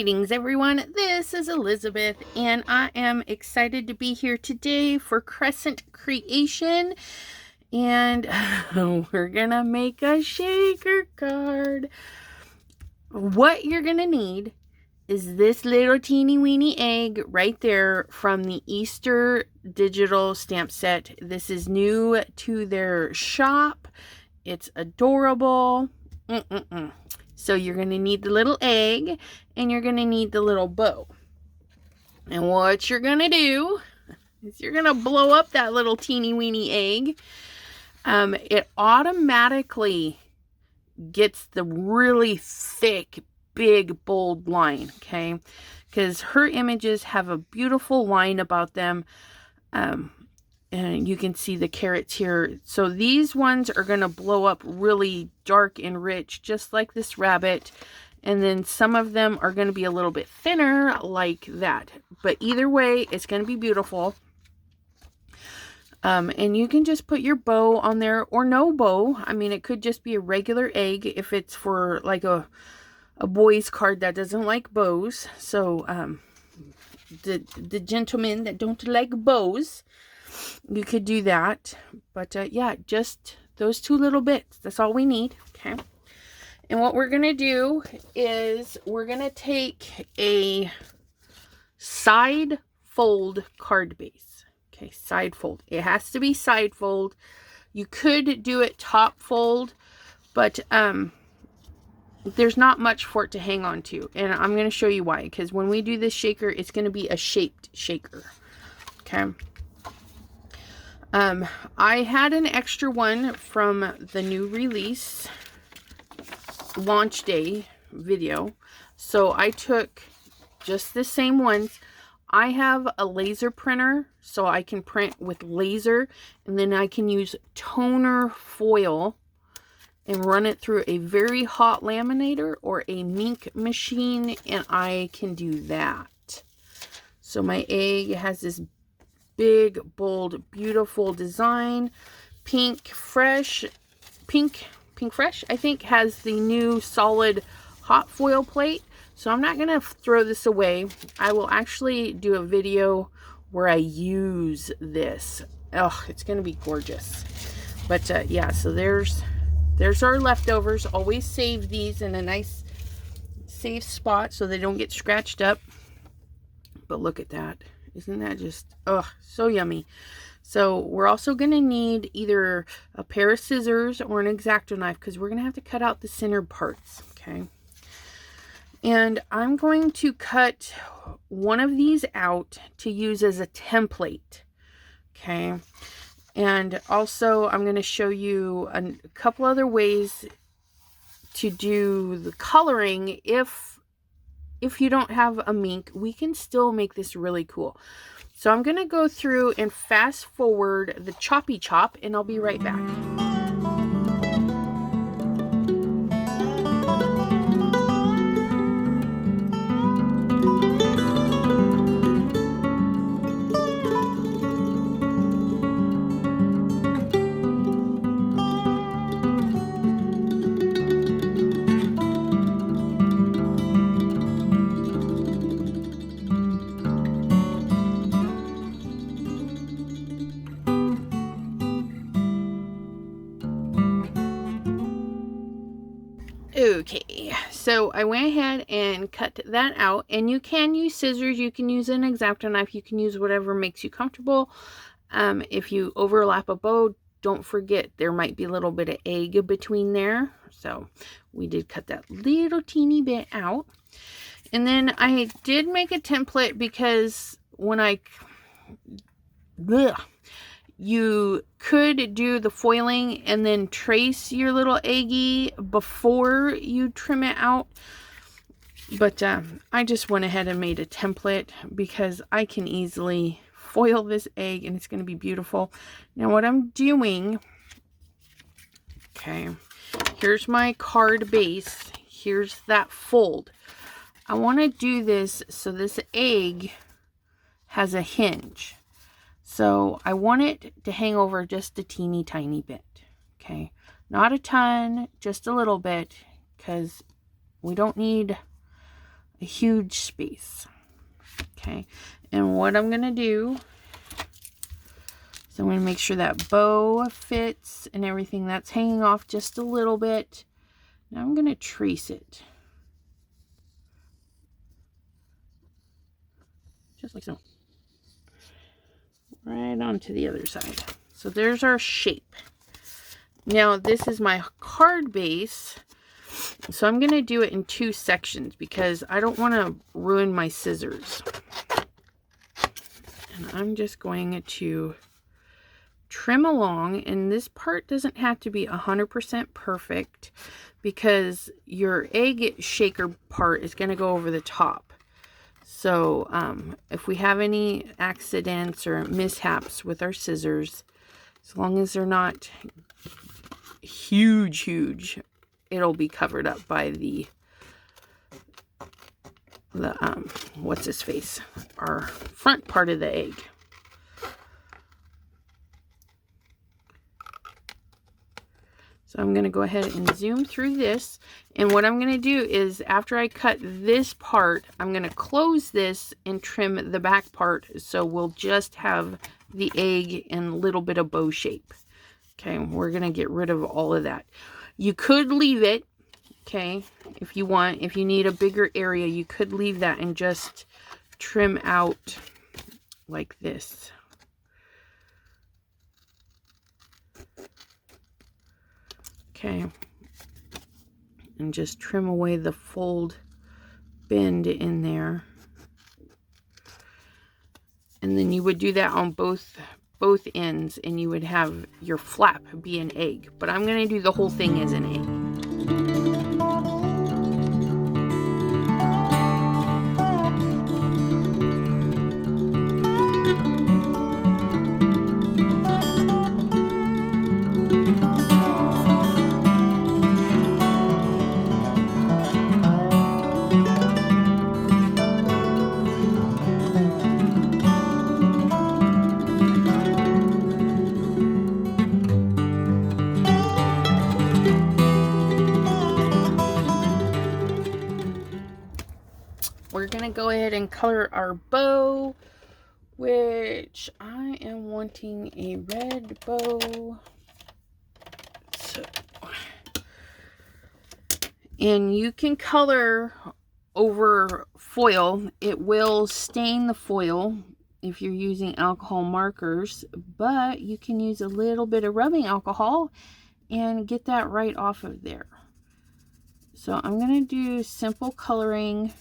Greetings everyone, this is Elizabeth and I am excited to be here today for Crescent Creation, and we're gonna make a shaker card. What you're gonna need is this little teeny weeny egg right there from the Easter digital stamp set. This is new to their shop. It's adorable. So you're going to need the little egg and you're going to need the little bow. And what you're going to do is you're going to blow up that little teeny weeny egg. It automatically gets the really thick, big, bold line, okay? Because her images have a beautiful line about them. And you can see the carrots here. So these ones are going to blow up really dark and rich, just like this rabbit. And then some of them are going to be a little bit thinner like that. But either way, it's going to be beautiful. And you can just put your bow on there or no bow. I mean, it could just be a regular egg if it's for like a boy's card that doesn't like bows. So the gentlemen that don't like bows, you could do that. But yeah, just those two little bits, that's all we need. Okay, and what we're gonna do is we're gonna take a side fold card base. Okay, side fold, it has to be side fold. You could do it top fold, but there's not much for it to hang on to, and I'm going to show you why. Because when we do this shaker, it's going to be a shaped shaker. Okay, I had an extra one from the new release launch day video, so I took just the same ones. I have a laser printer, so I can print with laser, and then I can use toner foil and run it through a very hot laminator or a ink machine, and I can do that. So my egg has this big, bold, beautiful design. Pink Fresh, I think, has the new solid hot foil plate. So I'm not going to throw this away. I will actually do a video where I use this. Oh, it's going to be gorgeous. But yeah, so there's our leftovers. Always save these in a nice safe spot so they don't get scratched up. But look at that. Isn't that just, oh, so yummy. So we're also going to need either a pair of scissors or an X-Acto knife, because we're going to have to cut out the center parts. Okay. And I'm going to cut one of these out to use as a template. Okay. And also I'm going to show you a couple other ways to do the coloring. If you don't have a mink, we can still make this really cool. So I'm going to go through and fast forward the choppy chop, and I'll be right back. Okay, so I went ahead and cut that out, and you can use scissors, you can use an X-Acto knife, you can use whatever makes you comfortable. If you overlap a bow, don't forget there might be a little bit of egg between there. So we did cut that little teeny bit out. And then I did make a template because when you could do the foiling and then trace your little eggie before you trim it out. But I just went ahead and made a template because I can easily foil this egg and it's going to be beautiful. Now what I'm doing, okay, here's my card base. Here's that fold. I want to do this so this egg has a hinge. So I want it to hang over just a teeny tiny bit. Okay, not a ton, just a little bit, because we don't need a huge space. Okay, and what I'm going to do is I'm going to make sure that bow fits and everything. That's hanging off just a little bit. Now I'm going to trace it. Just like so. Right onto the other side. So there's our shape. Now this is my card base. So I'm going to do it in 2 sections because I don't want to ruin my scissors. And I'm just going to trim along, and this part doesn't have to be 100% perfect because your egg shaker part is going to go over the top. So if we have any accidents or mishaps with our scissors, as long as they're not huge, it'll be covered up by the what's his face, our front part of the egg. So I'm going to go ahead and zoom through this, and what I'm going to do is after I cut this part, I'm going to close this and trim the back part, so we'll just have the egg and a little bit of bow shape. Okay, we're going to get rid of all of that. You could leave it, okay, if you want. If you need a bigger area, you could leave that and just trim out like this. Okay, and just trim away the fold bend in there. And then you would do that on both ends, and you would have your flap be an egg. But I'm going to do the whole thing as an egg. We're going to go ahead and color our bow, which I am wanting a red bow. So, and you can color over foil. It will stain the foil if you're using alcohol markers, but you can use a little bit of rubbing alcohol and get that right off of there. So I'm going to do simple coloring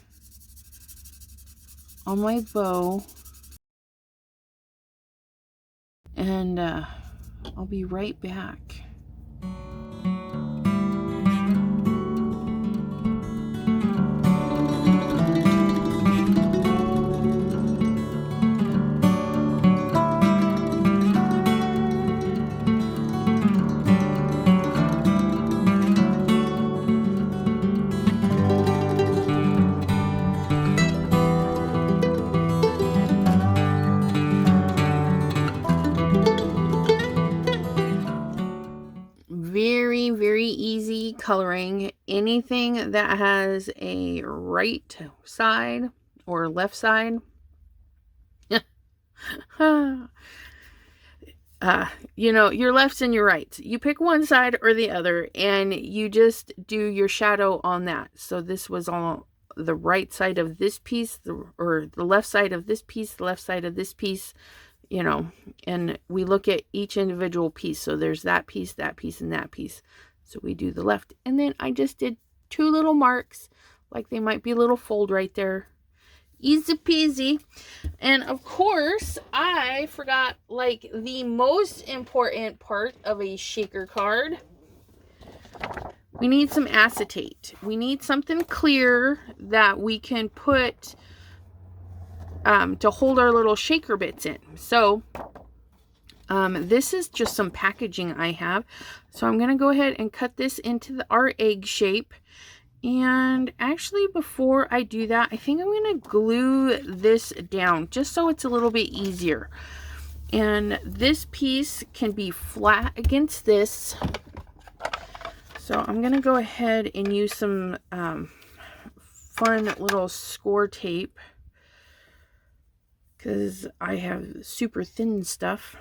on my bow, and I'll be right back. Very easy coloring. Anything that has a right side or left side, you know, your lefts and your rights. You pick one side or the other, and you just do your shadow on that. So this was on the right side of this piece, or the left side of this piece, the left side of this piece, you know, and we look at each individual piece. So there's that piece, and that piece. So we do the left. And then I just did 2 little marks, like they might be a little fold right there. Easy peasy. And of course, I forgot like the most important part of a shaker card. We need some acetate. We need something clear that we can put to hold our little shaker bits in. So this is just some packaging I have. So I'm going to go ahead and cut this into our egg shape. And actually, before I do that, I think I'm going to glue this down just so it's a little bit easier. And this piece can be flat against this. So I'm going to go ahead and use some fun little score tape because I have super thin stuff.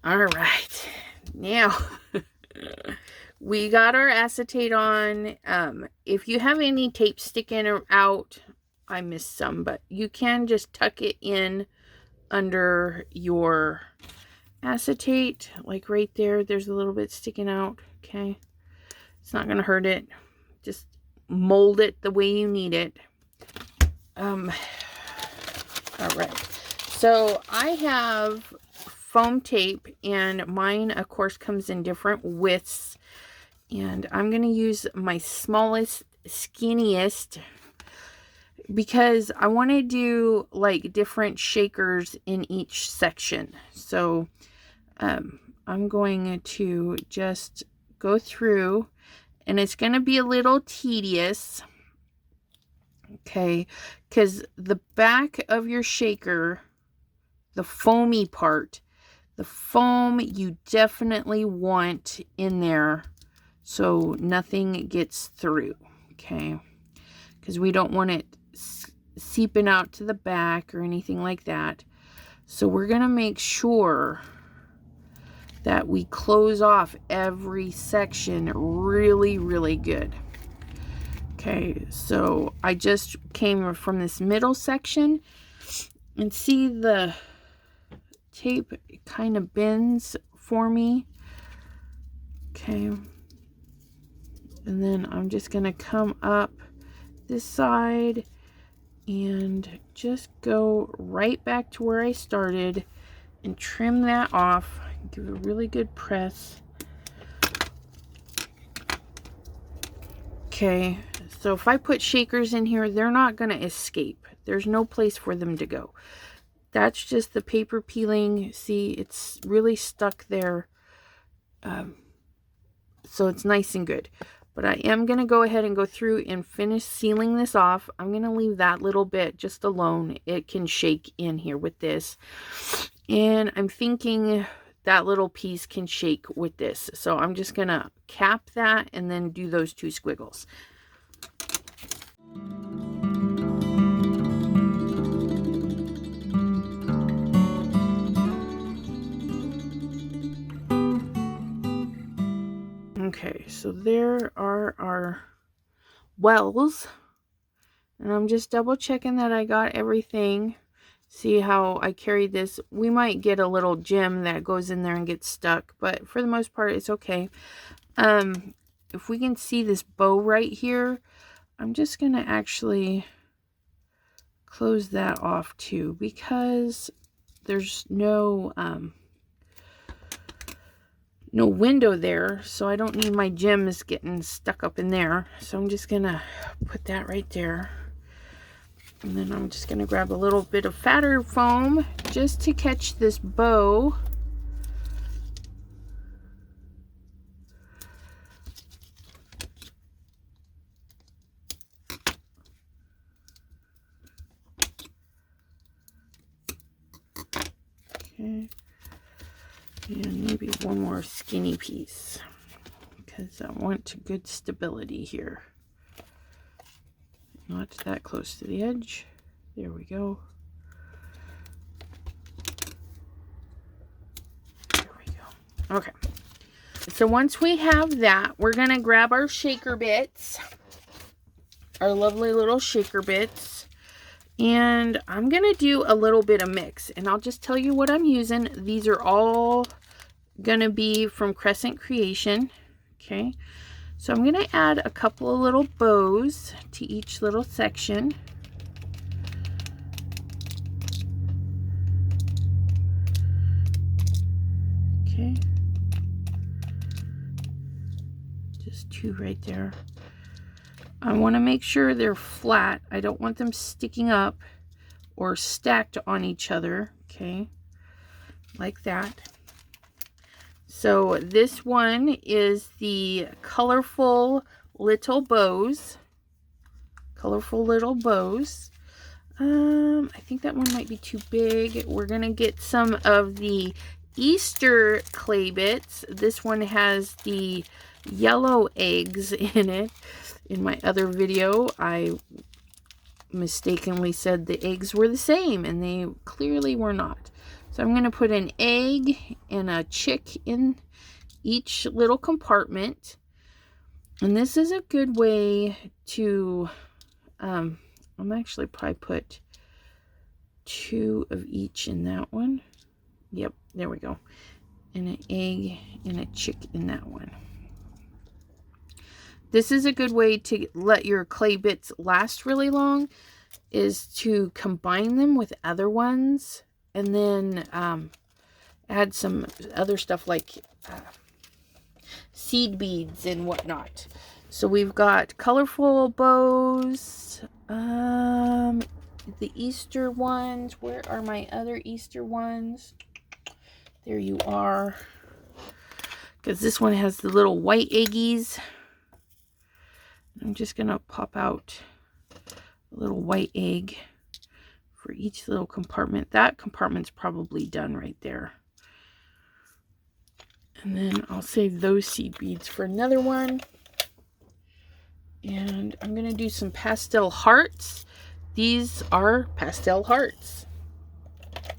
All right, now we got our acetate on. If you have any tape sticking out, I missed some, but you can just tuck it in under your acetate, like right there. There's a little bit sticking out. Okay, it's not gonna hurt it. Just mold it the way you need it. All right, so I have foam tape, and mine of course comes in different widths, and I'm going to use my smallest, skinniest, because I want to do like different shakers in each section. So I'm going to just go through, and it's going to be a little tedious, okay, because the back of your shaker, the foamy part, the foam you definitely want in there so nothing gets through, okay? Because we don't want it seeping out to the back or anything like that. So we're going to make sure that we close off every section really, really good. Okay, so I just came from this middle section, and see the tape kind of bends for me. Okay, and then I'm just gonna come up this side and just go right back to where I started and trim that off. Give it a really good press. Okay, so if I put shakers in here, they're not gonna escape. There's no place for them to go. That's just the paper peeling. See, it's really stuck there. So it's nice and good. But I am going to go ahead and go through and finish sealing this off. I'm going to leave that little bit just alone. It can shake in here with this. And I'm thinking that little piece can shake with this. So I'm just going to cap that and then do those two squiggles. Okay, so there are our wells, and I'm just double checking that I got everything. See how I carried this. We might get a little gem that goes in there and gets stuck, but for the most part it's okay. If we can see this bow right here, I'm just gonna actually close that off too, because there's no window there, so I don't need my gems getting stuck up in there. So I'm just gonna put that right there, and then I'm just gonna grab a little bit of fatter foam just to catch this bow. Okay, and maybe one more skinny piece, because I want good stability here. Not that close to the edge. There we go. There we go. Okay. So once we have that, we're going to grab our shaker bits. Our lovely little shaker bits. And I'm going to do a little bit of mix. And I'll just tell you what I'm using. These are all going to be from Crescent Creation. Okay. So I'm going to add a couple of little bows to each little section. Okay. 2 right there. I want to make sure they're flat. I don't want them sticking up or stacked on each other. Okay, like that. So this one is the colorful little bows. Colorful little bows. I think that one might be too big. We're gonna get some of the Easter clay bits. This one has the yellow eggs in it. In my other video, I mistakenly said the eggs were the same, and they clearly were not. So I'm going to put an egg and a chick in each little compartment. And this is a good way to, I'm actually probably put 2 of each in that one. Yep, there we go. And an egg and a chick in that one. This is a good way to let your clay bits last really long, is to combine them with other ones and then add some other stuff like seed beads and whatnot. So we've got colorful bows, the Easter ones. Where are my other Easter ones? There you are. Because this one has the little white eggies. I'm just going to pop out a little white egg for each little compartment. That compartment's probably done right there. And then I'll save those seed beads for another one. And I'm going to do some pastel hearts. These are pastel hearts.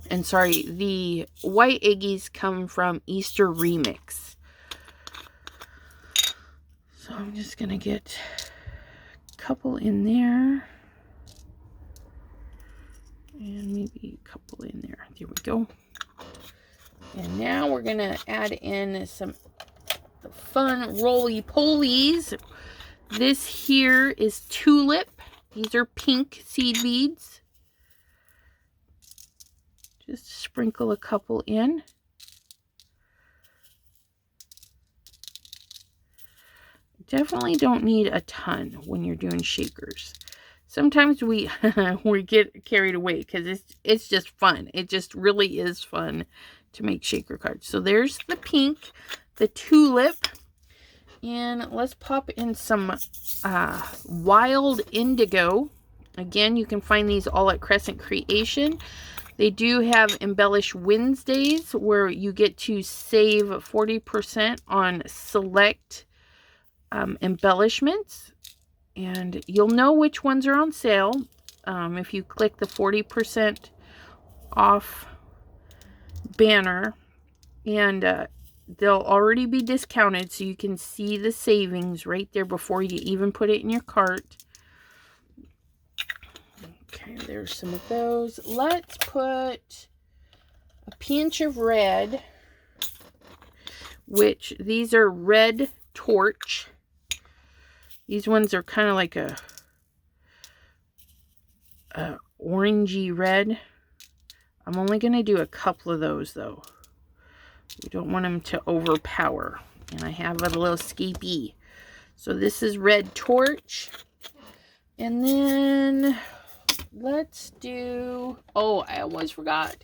And sorry, the white eggies come from Easter Remix. So I'm just going to get a couple in there. And maybe a couple in there. There we go. And now we're going to add in some fun roly-polies. This here is tulip. These are pink seed beads. Just sprinkle a couple in. Definitely don't need a ton when you're doing shakers. Sometimes we get carried away because it's just fun. It just really is fun to make shaker cards. So there's the pink, the tulip, and let's pop in some wild indigo. Again, you can find these all at Crescent Creation. They do have Embellish Wednesdays where you get to save 40% on select embellishments. And you'll know which ones are on sale if you click the 40% off banner. And they'll already be discounted, so you can see the savings right there before you even put it in your cart. Okay, there's some of those. Let's put a pinch of red, which these are red torch. These ones are kind of like a orangey red. I'm only going to do a couple of those though. We don't want them to overpower. And I have a little escapee. So this is red torch. And then let's do, oh, I almost forgot.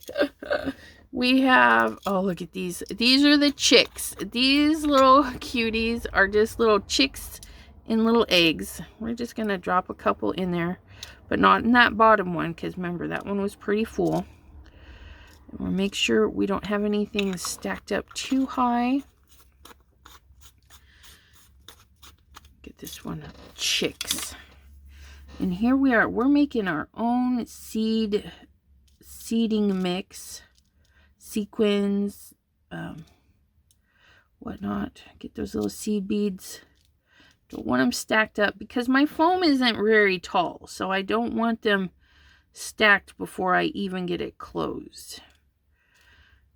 We have, oh, look at these. These are the chicks. These little cuties are just little chicks in little eggs. We're just going to drop a couple in there, but not in that bottom one, because remember, that one was pretty full. And we'll make sure we don't have anything stacked up too high. Get this one, chicks. And here we are. We're making our own seeding mix, sequins, whatnot. Get those little seed beads. Don't want them stacked up because my foam isn't very tall, so I don't want them stacked before I even get it closed.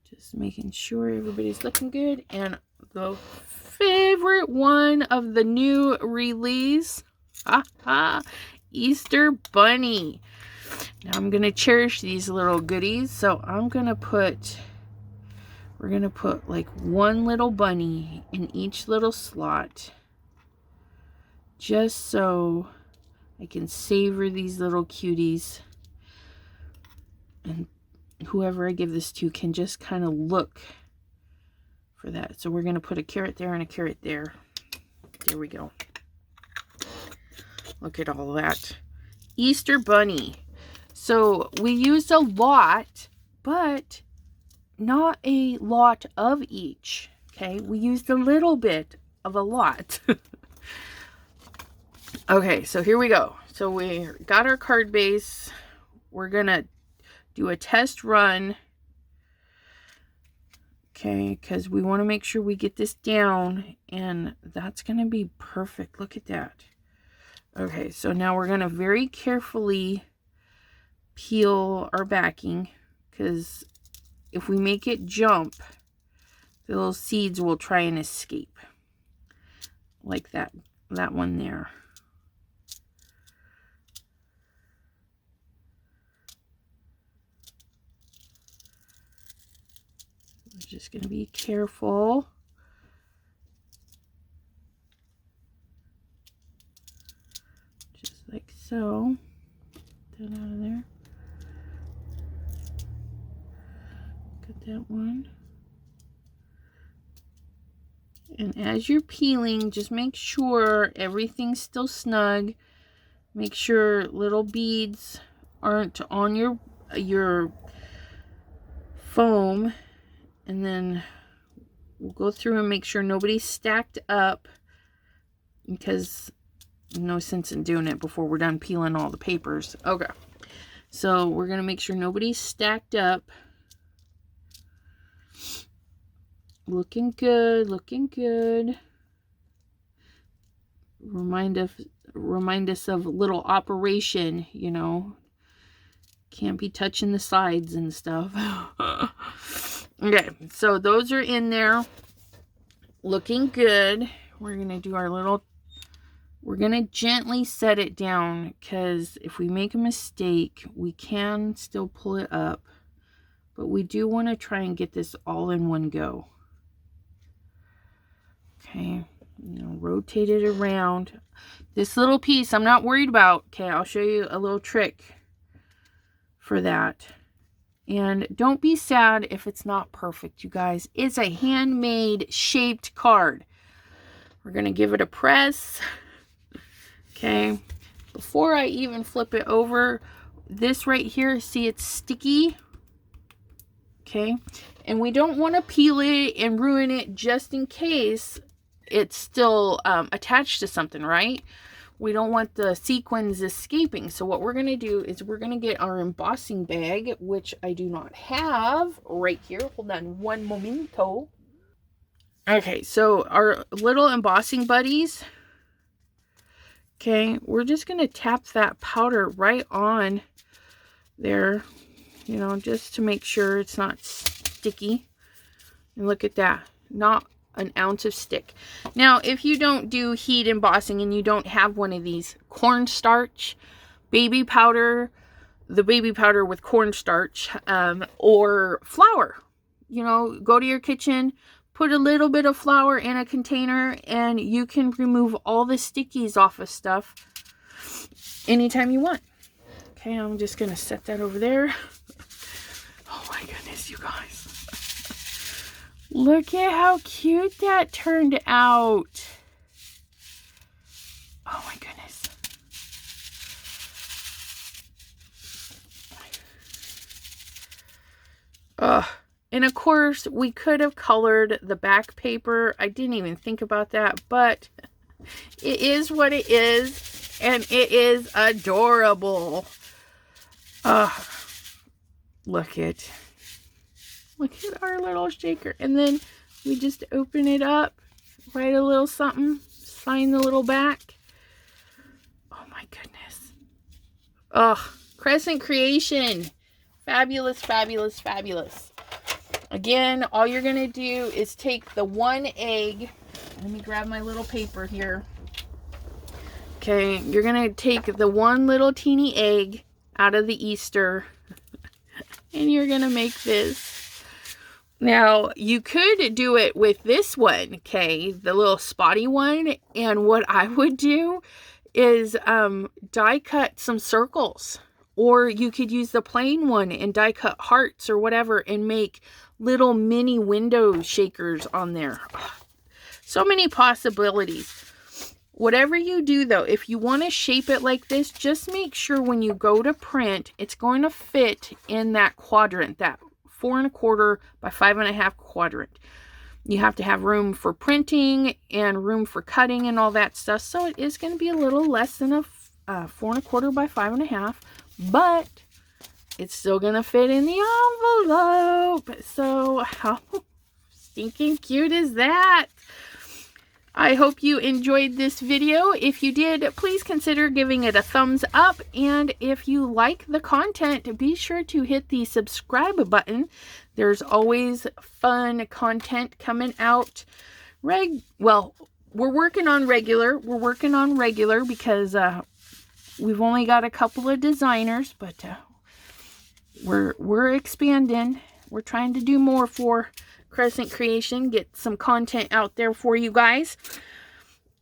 Just making sure everybody's looking good. And the favorite one of the new release, Easter Bunny. Now I'm going to cherish these little goodies, so I'm going to put, we're going to put like one little bunny in each little slot. just so I can savor these little cuties. And whoever I give this to can just kind of look for that. So we're going to put a carrot there and a carrot there. There we go. Look at all that. Easter bunny. So we used a lot, but not a lot of each. Okay, we used a little bit of a lot. Okay, so here we go. So we got our card base. We're gonna do a test run. Okay, because we want to make sure we get this down, and that's gonna be perfect. Look at that. Okay, so now we're gonna very carefully peel our backing, because if we make it jump, the little seeds will try and escape. Like that one there. We're just going to be careful. Just like so. Get that out of there. Got that one. And as you're peeling, just make sure everything's still snug. Make sure little beads aren't on your foam. And then we'll go through and make sure nobody's stacked up, because no sense in doing it before we're done peeling all the papers. Okay. So we're going to make sure nobody's stacked up. Looking good, looking good. Remind us of little operation, you know. Can't be touching the sides and stuff. Okay, so those are in there. Looking good. We're going to do our little... We're going to gently set it down, because if we make a mistake, we can still pull it up. But we do want to try and get this all in one go. Okay, rotate it around. This little piece I'm not worried about. Okay, I'll show you a little trick for that. And don't be sad if it's not perfect, you guys. It's a handmade shaped card. We're going to give it a press. Okay, before I even flip it over, this right here, see it's sticky. Okay, and we don't want to peel it and ruin it just in case it's still attached to something, right? We don't want the sequins escaping. So what we're going to do is we're going to get our embossing bag, which I do not have right here. Hold on one momento. Okay, so our little embossing buddies. Okay, we're just going to tap that powder right on there, just to make sure it's not sticky. And look at that. Not an ounce of stick. Now, if you don't do heat embossing and you don't have one of these cornstarch, baby powder, the baby powder with cornstarch, or flour, go to your kitchen, put a little bit of flour in a container, and you can remove all the stickies off of stuff anytime you want. Okay, I'm just going to set that over there. Oh my goodness, you guys. Look at how cute that turned out. Oh my goodness. And of course, we could have colored the back paper. I didn't even think about that, but it is what it is, and it is adorable. Look at our little shaker. And then we just open it up, write a little something, sign the little back. Oh my goodness. Crescent Creation. Fabulous, fabulous, fabulous. Again, all you're going to do is take the one egg. Let me grab my little paper here. Okay, you're going to take the one little teeny egg out of the Easter, and you're going to make this Now, you could do it with this one, okay, the little spotty one, and what I would do is die cut some circles, or you could use the plain one and die cut hearts or whatever and make little mini window shakers on there. So many possibilities. Whatever you do though, if you want to shape it like this, just make sure when you go to print, it's going to fit in that quadrant, that 4 1/4 by 5 1/2 quadrant. You have to have room for printing and room for cutting and all that stuff. So it is going to be a little less than a 4 1/4 by 5 1/2, but it's still going to fit in the envelope. So how stinking cute is that? I hope you enjoyed this video. If you did, please consider giving it a thumbs up. And if you like the content, be sure to hit the subscribe button. There's always fun content coming out. Well, we're working on regular. We're working on regular because we've only got a couple of designers, but we're expanding. We're trying to do more for Crescent Creation, get some content out there for you guys.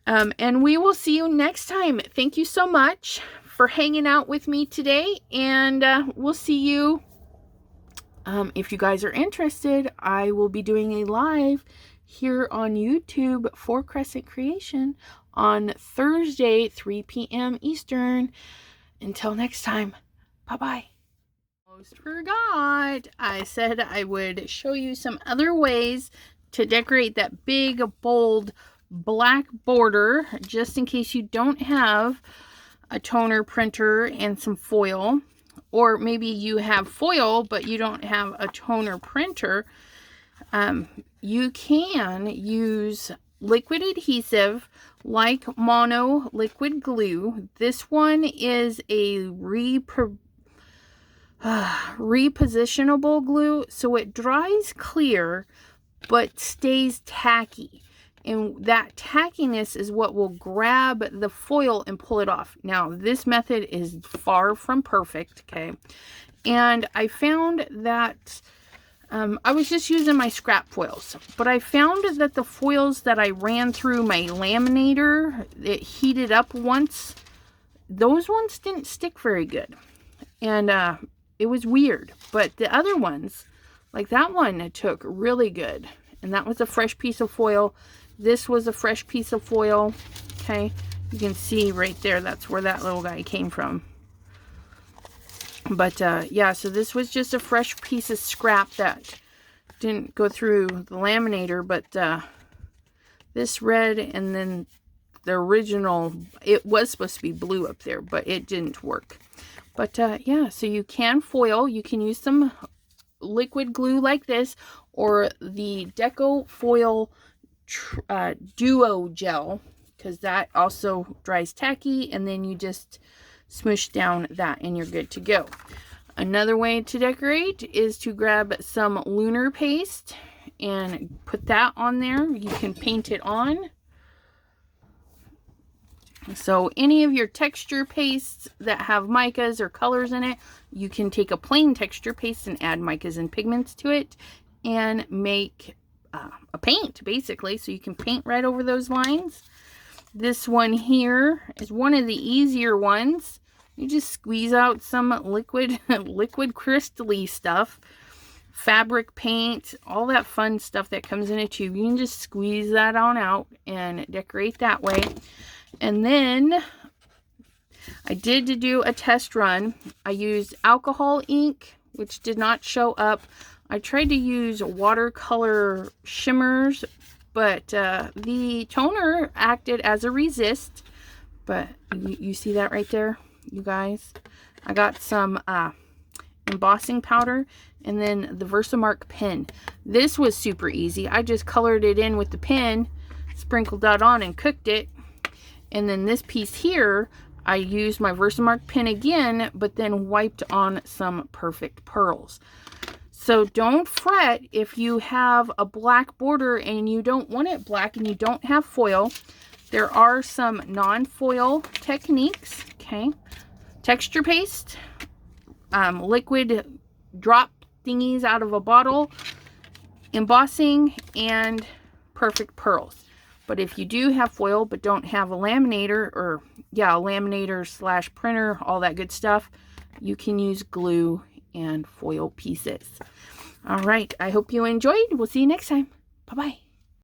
And we will see you next time. Thank you so much for hanging out with me today, and we'll see you. If you guys are interested, I will be doing a live here on YouTube for Crescent Creation on Thursday, 3 p.m. Eastern. Until next time, bye-bye. Almost forgot. I said I would show you some other ways to decorate that big, bold black border, just in case you don't have a toner printer and some foil, or maybe you have foil but you don't have a toner printer. You can use liquid adhesive like mono liquid glue. This one is a repositionable glue, so it dries clear but stays tacky, and that tackiness is what will grab the foil and pull it off. Now this method is far from perfect, okay, and I found that I was just using my scrap foils, but I found that the foils that I ran through my laminator, it heated up once, those ones didn't stick very good, and it was weird. But the other ones, like that one, took really good. And that was a fresh piece of foil. This was a fresh piece of foil. Okay. You can see right there, that's where that little guy came from. But yeah, so this was just a fresh piece of scrap that didn't go through the laminator. But this red, and then the original, it was supposed to be blue up there, but it didn't work. But yeah, so you can foil. You can use some liquid glue like this, or the Deco Foil Duo Gel, because that also dries tacky, and then you just smush down that and you're good to go. Another way to decorate is to grab some lunar paste and put that on there. You can paint it on. So any of your texture pastes that have micas or colors in it, you can take a plain texture paste and add micas and pigments to it and make a paint, basically. So you can paint right over those lines. This one here is one of the easier ones. You just squeeze out some liquid crystally stuff, fabric paint, all that fun stuff that comes in a tube. You can just squeeze that on out and decorate that way. And then I did do a test run. I used alcohol ink, which did not show up. I tried to use watercolor shimmers, but the toner acted as a resist. But you see that right there, you guys? I got some embossing powder and then the Versamark pen. This was super easy. I just colored it in with the pen, sprinkled that on and cooked it. And then this piece here, I used my Versamark pen again, but then wiped on some perfect pearls. So don't fret if you have a black border and you don't want it black and you don't have foil. There are some non-foil techniques, okay? Texture paste, liquid drop thingies out of a bottle, embossing and perfect pearls. But if you do have foil but don't have a laminator, or yeah, a laminator slash printer, all that good stuff, you can use glue and foil pieces. All right, I hope you enjoyed. We'll see you next time. Bye-bye.